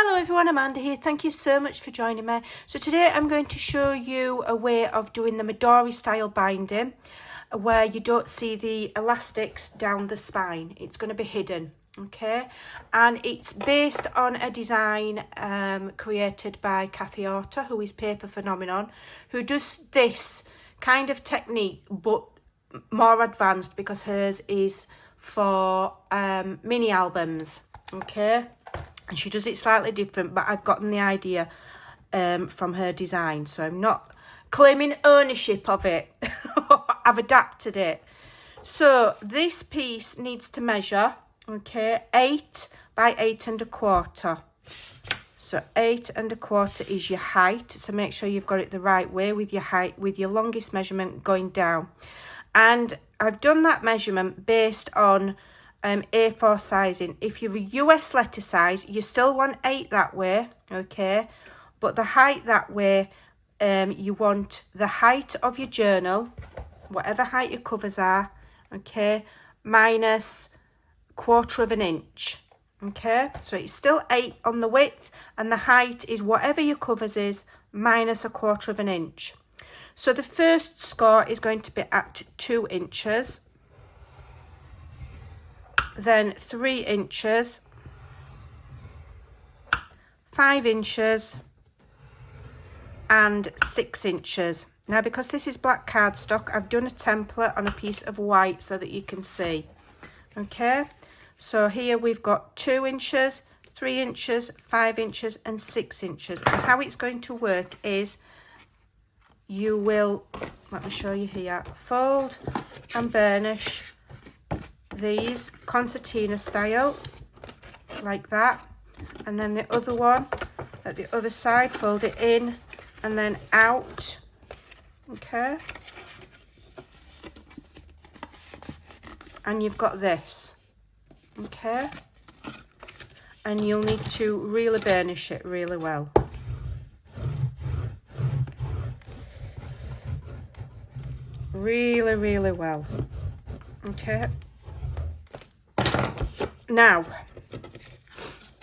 Hello everyone, Amanda here. Thank you so much for joining me. So today I'm going to show you a way of doing the Midori style binding where you don't see the elastics down the spine. It's going to be hidden, okay? And it's based on a design created by Kathy Orta, who is Paper Phenomenon, who does this kind of technique but more advanced because hers is for mini albums, okay? And she does it slightly different, but I've gotten the idea from her design. So I'm not claiming ownership of it. I've adapted it. So this piece needs to measure, okay, 8 by 8 1/4. So 8 1/4 is your height. So make sure you've got it the right way with your height, with your longest measurement going down. And I've done that measurement based on A4 sizing. If you're a US letter size, you still want 8 that way, okay? But the height that way, you want the height of your journal, whatever height your covers are, okay, minus 1/4 inch, okay? So it's still 8 on the width, and the height is whatever your covers is minus 1/4 inch. So the first score is going to be at 2 inches. Then 3 inches, 5 inches, and 6 inches. Now, because this is black cardstock, I've done a template on a piece of white so that you can see. Okay, so here we've got 2 inches, 3 inches, 5 inches, and 6 inches. And how it's going to work is you will, let me show you here, fold and burnish these concertina style like that, and then the other one at the other side, fold it in and then out, okay, and you've got this, okay, and you'll need to really burnish it really well. Really well, okay. Now,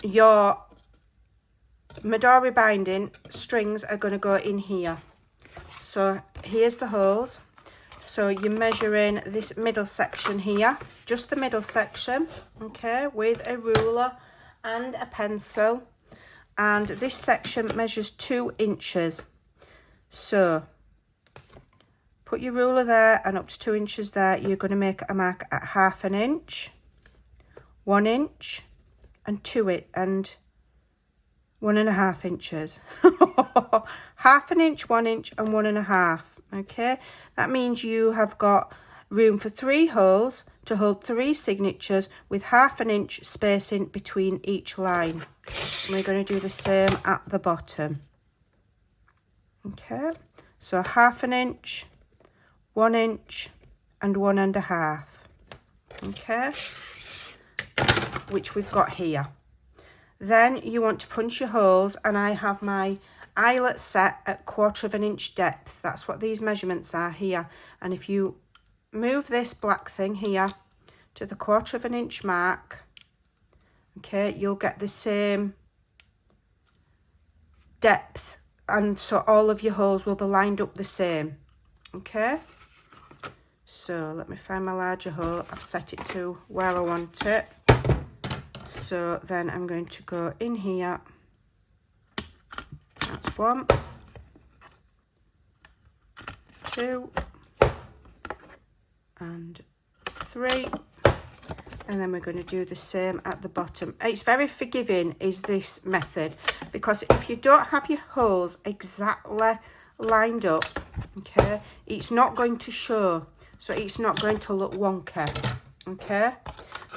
your Midori binding strings are going to go in here. So here's the holes. So you're measuring this middle section here, just the middle section, okay, with a ruler and a pencil. And this section measures 2 inches. So put your ruler there and up to 2 inches there. You're going to make a mark at 1/2 inch. 1 inch and 1.5 inches. 1/2 inch, 1 inch, and 1.5. Okay, that means you have got room for 3 holes to hold 3 signatures with 1/2 inch spacing between each line. And we're going to do the same at the bottom. Okay, so 1/2 inch, 1 inch, and 1.5. Okay, which we've got here. Then you want to punch your holes, and I have my eyelet set at 1/4 inch depth. That's what these measurements are here. And if you move this black thing here to the 1/4 inch mark, okay, you'll get the same depth, and so all of your holes will be lined up the same, okay? So let me find my larger hole. I've set it to where I want it. So then I'm going to go in here. That's 1, 2, and 3. And then we're going to do the same at the bottom. It's very forgiving, is this method, because if you don't have your holes exactly lined up, okay, it's not going to show. So it's not going to look wonky, okay?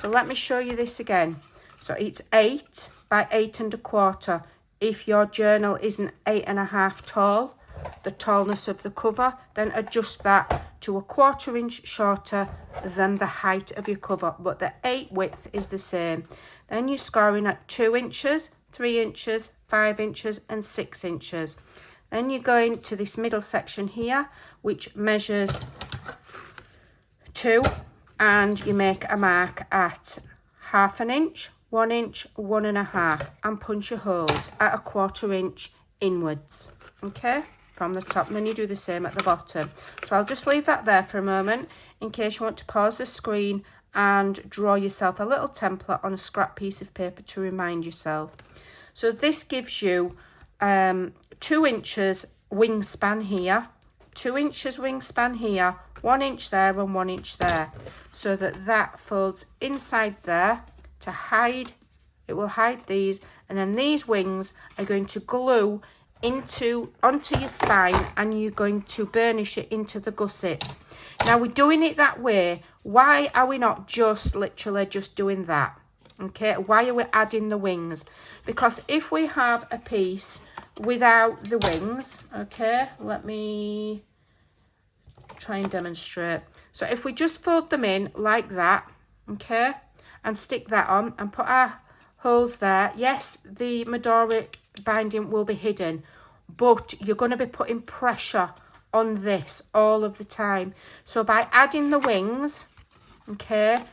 So let me show you this again. So it's 8 by 8 1/4. If your journal isn't 8.5 tall, the tallness of the cover, then adjust that to 1/4 inch shorter than the height of your cover. But the 8 width is the same. Then you're scoring at 2 inches, 3 inches, 5 inches, and 6 inches. Then you're going to this middle section here, which measures 2, and you make a mark at 1/2 inch, 1 inch, 1.5, and punch your holes at 1/4 inch inwards, okay, from the top. And then you do the same at the bottom. So I'll just leave that there for a moment in case you want to pause the screen and draw yourself a little template on a scrap piece of paper to remind yourself. So this gives you 2 inches wingspan here, 2 inches wingspan here, 1 inch there and 1 inch there, so that folds inside there to hide. It will hide these, and then these wings are going to glue onto your spine, and you're going to burnish it into the gussets. Now we're doing it that way. Why are we not just literally just doing that? Okay, why are we adding the wings? Because if we have a piece without the wings, okay, let me try and demonstrate. So if we just fold them in like that, okay, and stick that on and put our holes there, yes, the Midori binding will be hidden, but you're going to be putting pressure on this all of the time. So by adding the wings, okay,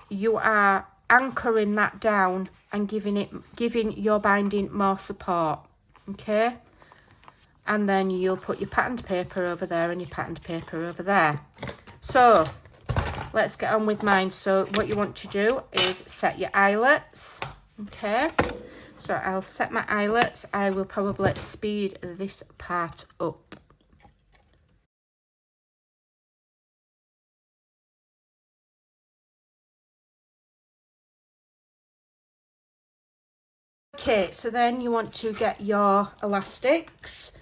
you are anchoring that down and giving your binding more support, okay. And then you'll put your patterned paper over there and your patterned paper over there. So let's get on with mine. So what you want to do is set your eyelets, okay. So I'll set my eyelets. I will probably speed this part up. Okay, so then you want to get your elastics.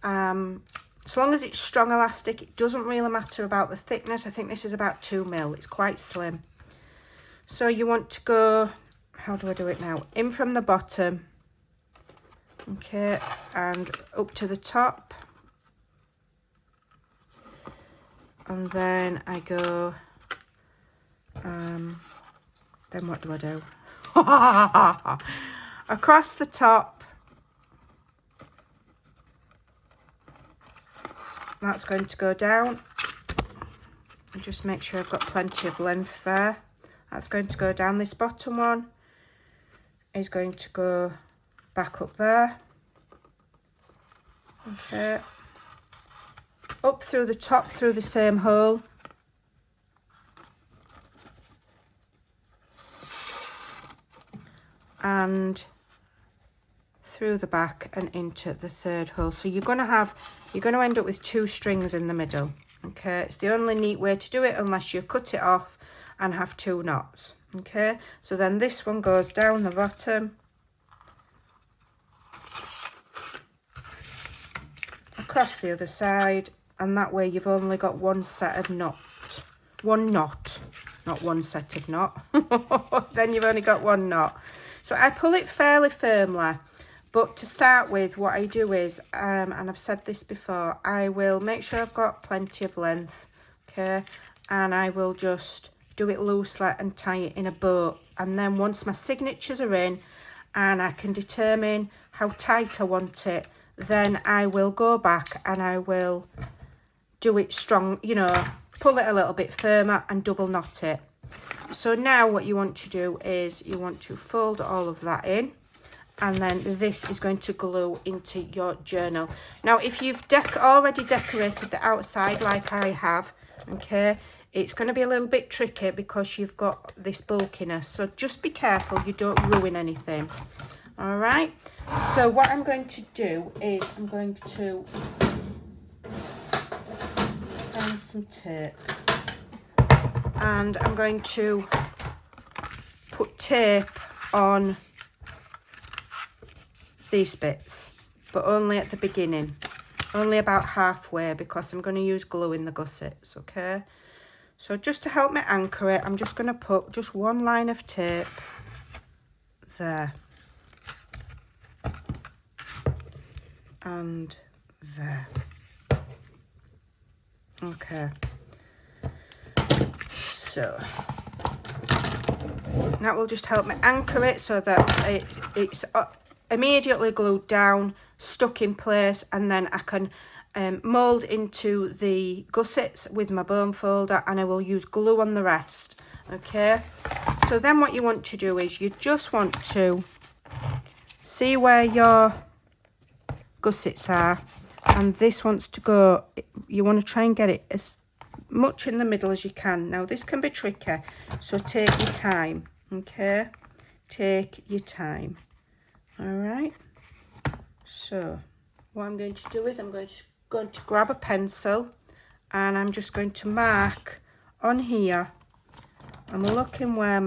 So long as it's strong elastic, it doesn't really matter about the thickness. I think this is about 2 mil. It's quite slim. So you want to go, how do I do it now? In from the bottom, okay, and up to the top. And then I go, then what do I do? Across the top. That's going to go down. And just make sure I've got plenty of length there. That's going to go down. This bottom one is going to go back up there. Okay. Up through the top, through the same hole. And through the back and into the third hole. So you're going to end up with 2 strings in the middle. Okay, it's the only neat way to do it unless you cut it off and have 2 knots. Okay, so then this one goes down the bottom, across the other side, and that way you've only got 1 set of knot. Not 1 set of knot. Then you've only got 1 knot. So I pull it fairly firmly. But to start with, what I do is, and I've said this before, I will make sure I've got plenty of length, okay? And I will just do it loosely and tie it in a bow. And then once my signatures are in and I can determine how tight I want it, then I will go back and I will do it strong, you know, pull it a little bit firmer and double knot it. So now what you want to do is you want to fold all of that in. And then this is going to glue into your journal. Now, if you've already decorated the outside like I have, okay, it's going to be a little bit tricky because you've got this bulkiness. So just be careful you don't ruin anything. All right. So what I'm going to do is I'm going to find some tape. And I'm going to put tape on these bits, but only at the beginning, only about halfway, because I'm going to use glue in the gussets, okay? So just to help me anchor it, I'm just going to put just 1 line of tape there and there. Okay, so that will just help me anchor it so that it's immediately glued down, stuck in place, and then I can mould into the gussets with my bone folder, and I will use glue on the rest. Okay, So then what you want to do is you just want to see where your gussets are, and this wants to go, you want to try and get it as much in the middle as you can. Now this can be tricky, so take your time, okay? Take your time. All right, so what I'm going to do is I'm going to grab a pencil, and I'm just going to mark on here. I'm looking where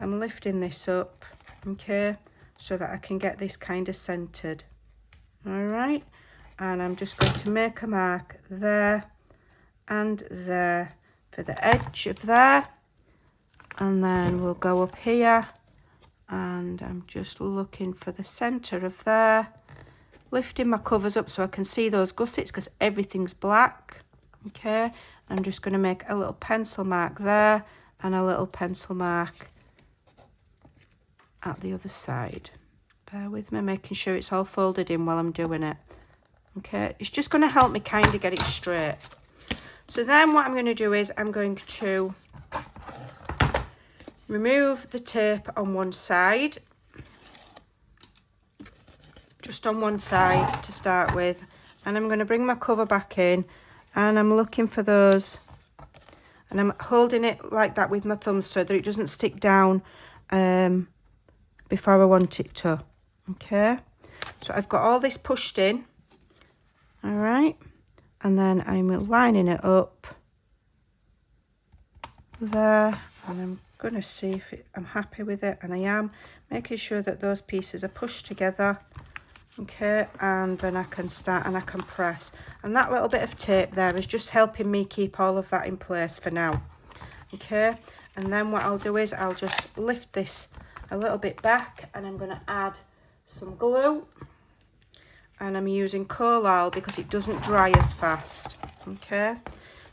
I'm lifting this up, okay, so that I can get this kind of centered. All right, and I'm just going to make a mark there and there for the edge of there, and then we'll go up here, and I'm just looking for the center of there, lifting my covers up so I can see those gussets because everything's black. Okay, I'm just going to make a little pencil mark there and a little pencil mark at the other side. Bear with me, making sure it's all folded in while I'm doing it. Okay, it's just going to help me kind of get it straight. So then what I'm going to do is I'm going to remove the tape on one side, just on one side to start with, and I'm going to bring my cover back in, and I'm looking for those, and I'm holding it like that with my thumb so that it doesn't stick down before I want it to. Okay, so I've got all this pushed in, all right, and then I'm lining it up there, and I'm going to see if I'm happy with it, and I am, making sure that those pieces are pushed together. Okay, and then I can start and I can press, and that little bit of tape there is just helping me keep all of that in place for now. Okay, and then what I'll do is I'll just lift this a little bit back, and I'm going to add some glue, and I'm using coal oil because it doesn't dry as fast. Okay,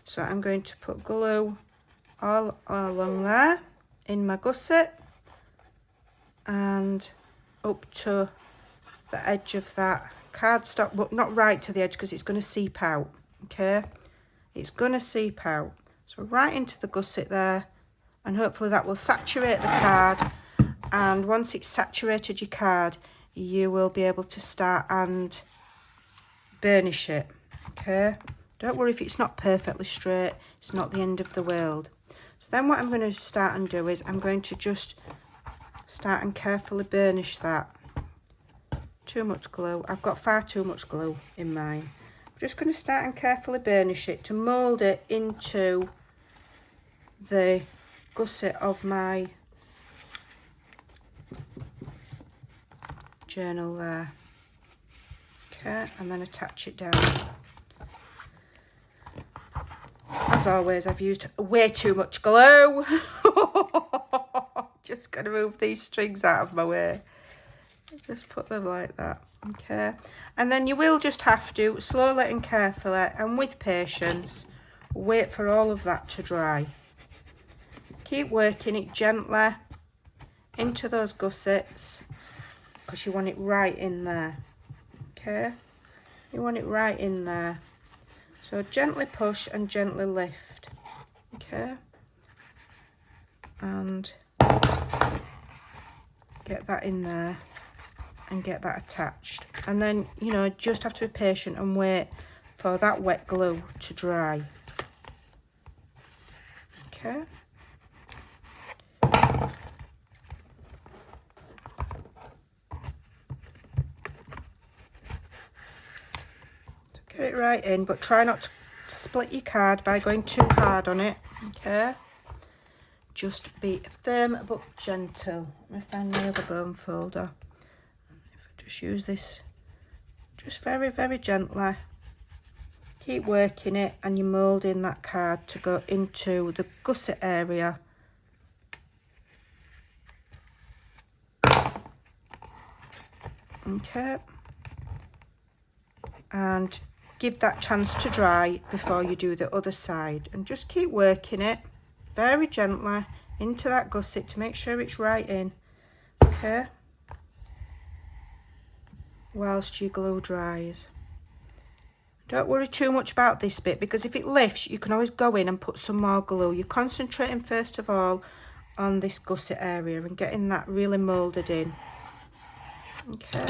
so I'm going to put glue all along there in my gusset and up to the edge of that cardstock, but not right to the edge because it's going to seep out. Okay, it's going to seep out, so right into the gusset there, and hopefully that will saturate the card, and once it's saturated your card, you will be able to start and burnish it. Okay, don't worry if it's not perfectly straight, it's not the end of the world. So then what I'm going to start and do is I'm going to just start and carefully burnish that. Too much glue, I've got far too much glue in mine. I'm just going to start and carefully burnish it to mould it into the gusset of my journal there. Okay, and then attach it down. As always, I've used way too much glue. Just going to move these strings out of my way. Just put them like that. Okay, and then you will just have to slowly and carefully and with patience wait for all of that to dry. Keep working it gently into those gussets because you want it right in there. Okay, you want it right in there, so gently push and gently lift. Okay, and get that in there and get that attached, and then you know just have to be patient and wait for that wet glue to dry. Okay, get it right in, but try not to split your card by going too hard on it. Okay, just be firm but gentle. Let me find my other bone folder. If I just use this just very, very gently, keep working it, and you're moulding that card to go into the gusset area. Okay, and give that chance to dry before you do the other side, and just keep working it very gently into that gusset to make sure it's right in. Okay, whilst your glue dries. Don't worry too much about this bit because if it lifts you can always go in and put some more glue. You're concentrating first of all on this gusset area and getting that really moulded in. Okay.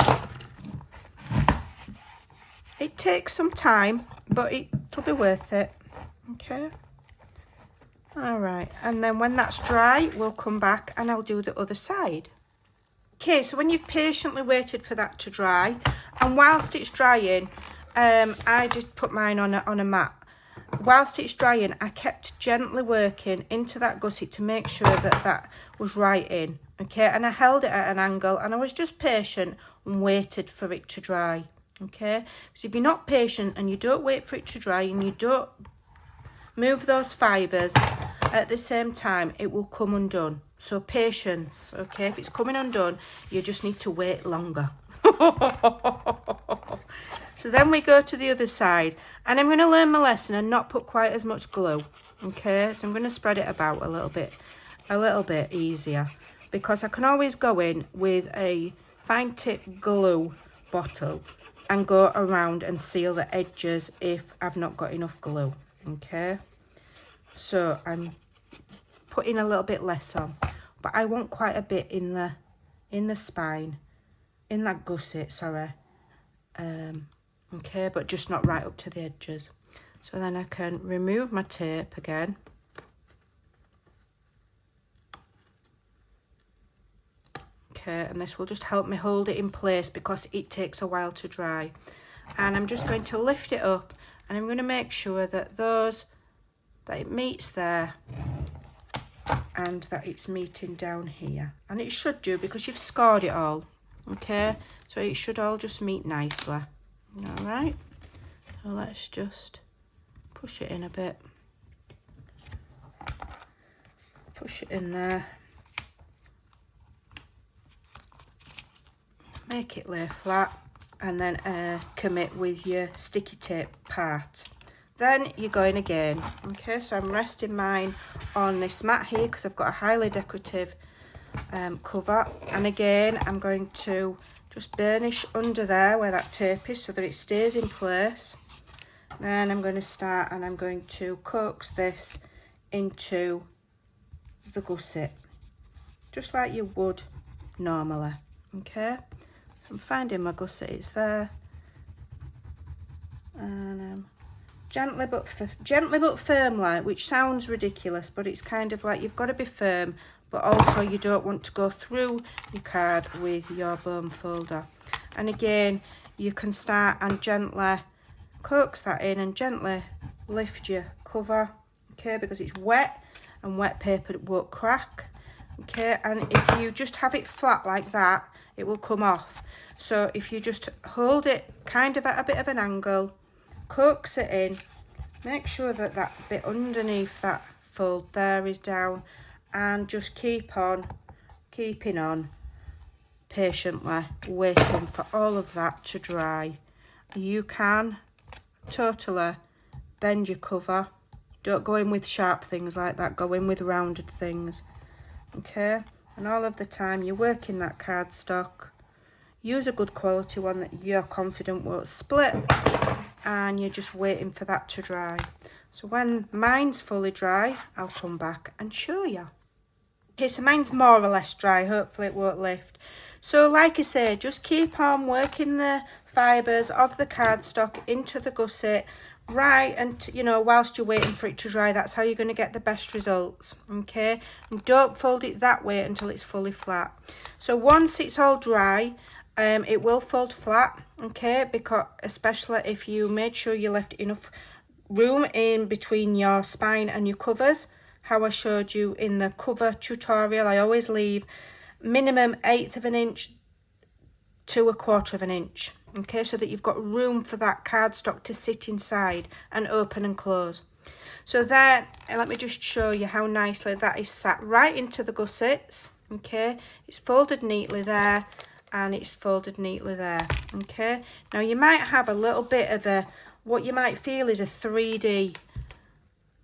It takes some time, but it'll be worth it. Okay. All right, and then when that's dry, we'll come back and I'll do the other side. Okay, so when you've patiently waited for that to dry, and whilst it's drying, I just put mine on a mat. Whilst it's drying, I kept gently working into that gusset to make sure that that was right in. Okay, and I held it at an angle and I was just patient and waited for it to dry. Okay, because if you're not patient and you don't wait for it to dry and you don't move those fibres at the same time, it will come undone. So patience, okay? If it's coming undone, you just need to wait longer. So then we go to the other side, and I'm going to learn my lesson and not put quite as much glue, okay? So I'm going to spread it about a little bit easier, because I can always go in with a fine tip glue bottle and go around and seal the edges if I've not got enough glue, okay? So I'm putting a little bit less on, but I want quite a bit in the spine, in that gusset, sorry. Okay, but just not right up to the edges. So then I can remove my tape again. Okay, and this will just help me hold it in place because it takes a while to dry. And I'm just going to lift it up, and I'm going to make sure that it meets there and that it's meeting down here. And it should do, because you've scored it all. Okay, so it should all just meet nicely. All right, so let's just push it in a bit. Push it in there. Make it lay flat, and then commit with your sticky tape part. Then you're going again. Okay, so I'm resting mine on this mat here because I've got a highly decorative cover, and again I'm going to just burnish under there where that tape is so that it stays in place. Then I'm going to start and I'm going to coax this into the gusset just like you would normally. Okay, so I'm finding my gusset, it's there, and gently but firmly, which sounds ridiculous, but it's kind of like you've got to be firm, but also you don't want to go through your card with your bone folder. And again, you can start and gently coax that in and gently lift your cover, okay, because it's wet and wet paper won't crack. Okay, and if you just have it flat like that, it will come off. So if you just hold it kind of at a bit of an angle, coax it in, make sure that that bit underneath that fold there is down, and just keeping on patiently waiting for all of that to dry. You can totally bend your cover. Don't go in with sharp things like that, go in with rounded things. Okay, and all of the time you're working that cardstock, use a good quality one that you're confident won't split, and you're just waiting for that to dry. So when mine's fully dry, I'll come back and show you. Okay, so mine's more or less dry, hopefully it won't lift. So like I say, just keep on working the fibres of the cardstock into the gusset, right, and you know, whilst you're waiting for it to dry, that's how you're going to get the best results. Okay, and don't fold it that way until it's fully flat. So once it's all dry, it will fold flat, okay, because especially if you made sure you left enough room in between your spine and your covers. How I showed you in the cover tutorial, I always leave minimum 1/8 of an inch to 1/4 of an inch, okay, so that you've got room for that cardstock to sit inside and open and close. So then, let me just show you how nicely that is sat right into the gussets. Okay, it's folded neatly there, and it's folded neatly there. Okay, now you might have a little bit of a, what you might feel is a 3D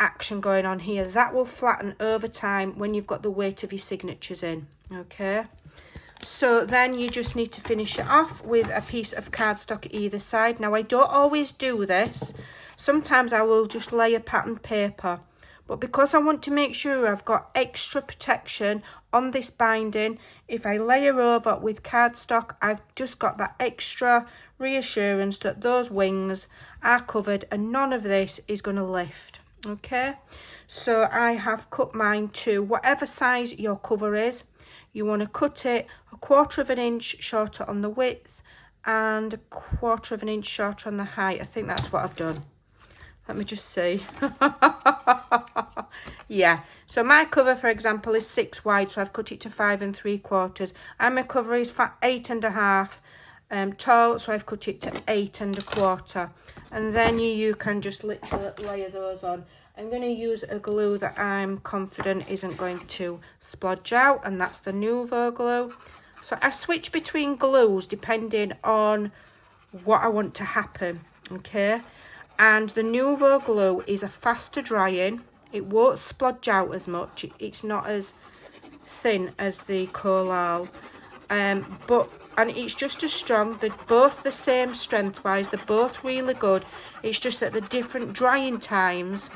action going on here. That will flatten over time when you've got the weight of your signatures in. Okay, so then you just need to finish it off with a piece of cardstock either side. Now I don't always do this, sometimes I will just lay a patterned paper, but because I want to make sure I've got extra protection on this binding, if I layer over with cardstock, I've just got that extra reassurance that those wings are covered and none of this is going to lift. Okay, so I have cut mine to whatever size your cover is. You want to cut it 1/4 of an inch shorter on the width and 1/4 of an inch shorter on the height. I think that's what I've done. Let me just see. Yeah, so my cover, for example, is 6 wide, so I've cut it to 5 3/4. And my cover is 8 1/2 tall, so I've cut it to 8 1/4. And then you can just literally layer those on. I'm going to use a glue that I'm confident isn't going to splodge out, and that's the Nouveau glue. So I switch between glues depending on what I want to happen, okay? And the Nouveau glue is a faster drying. It won't splodge out as much. It's not as thin as the Collal, and it's just as strong. They're both the same strength-wise. They're both really good. It's just that the different drying times,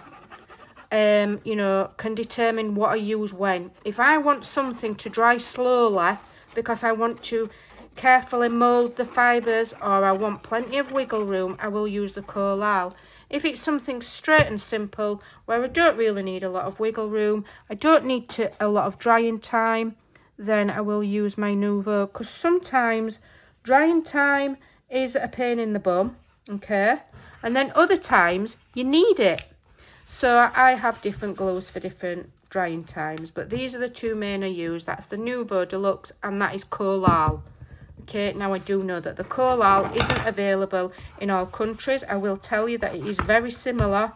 you know, can determine what I use when. If I want something to dry slowly because I want to carefully mould the fibres, or I want plenty of wiggle room, I will use the Collal. If it's something straight and simple where I don't really need a lot of wiggle room, I don't need a lot of drying time, then I will use my Nouveau, because sometimes drying time is a pain in the bum, okay? And then other times you need it. So I have different glues for different drying times, but these are the two main I use. That's the Nouveau Deluxe and that is Collal. Okay, now I do know that the Collal isn't available in all countries. I will tell you that it is very similar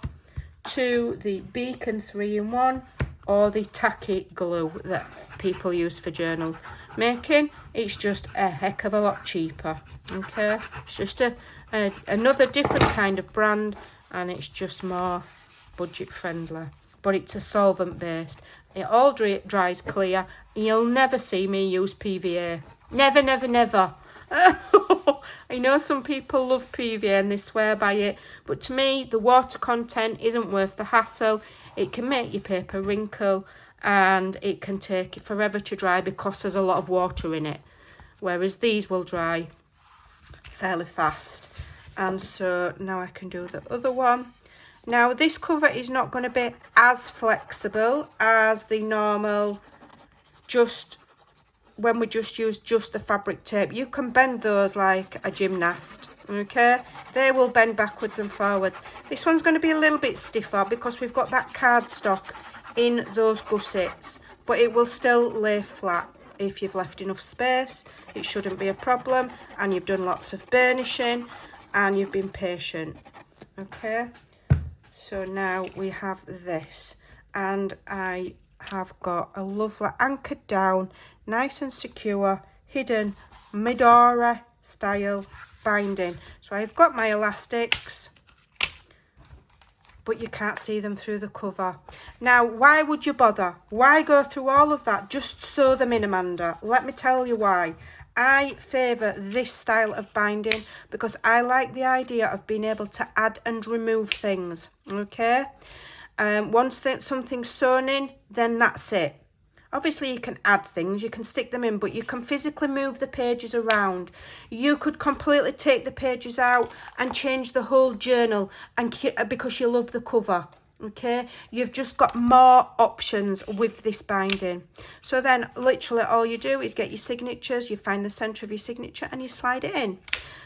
to the Beacon 3-in-1 or the tacky glue that people use for journal making. It's just a heck of a lot cheaper. Okay, it's just another different kind of brand, and it's just more budget friendly, but it's a solvent based. It all dries clear, and you'll never see me use PVA. Never, never, never. I know some people love PVA and they swear by it, but to me the water content isn't worth the hassle. It can make your paper wrinkle and it can take forever to dry because there's a lot of water in it, whereas these will dry fairly fast. And so now I can do the other one. Now this cover is not going to be as flexible as the normal, just when we just use just the fabric tape. You can bend those like a gymnast, okay? They will bend backwards and forwards. This one's going to be a little bit stiffer because we've got that cardstock in those gussets, but it will still lay flat if you've left enough space. It shouldn't be a problem, and you've done lots of burnishing and you've been patient, okay? So now we have this, and I have got a lovely anchored down, nice and secure, hidden Midori style binding. So I've got my elastics, but you can't see them through the cover. Now, why would you bother? Why go through all of that? Just sew them in, Amanda. Let me tell you why. I favour this style of binding because I like the idea of being able to add and remove things, okay? Once something's sewn in, then that's it. Obviously you can add things, you can stick them in, but you can physically move the pages around. You could completely take the pages out and change the whole journal, and because you love the cover, okay? You've just got more options with this binding. So then literally all you do is get your signatures, you find the centre of your signature and you slide it in.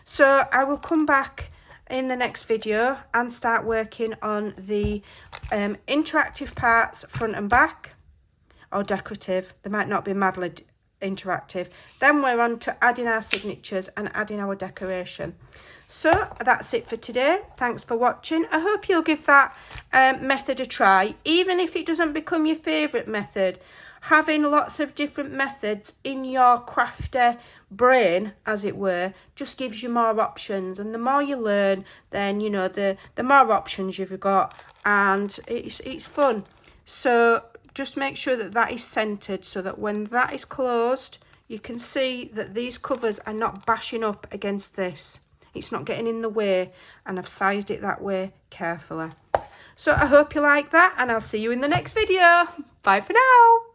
So I will come back in the next video and start working on the interactive parts front and back, or decorative. They might not be madly interactive. Then we're on to adding our signatures and adding our decoration. So that's it for today. Thanks for watching. I hope you'll give that method a try, even if it doesn't become your favourite method. Having lots of different methods in your crafty brain, as it were, just gives you more options, and the more you learn, then you know the more options you've got, and it's fun. So just make sure that that is centered, so that when that is closed, you can see that these covers are not bashing up against this. It's not getting in the way, and I've sized it that way carefully. So I hope you like that, and I'll see you in the next video. Bye for now.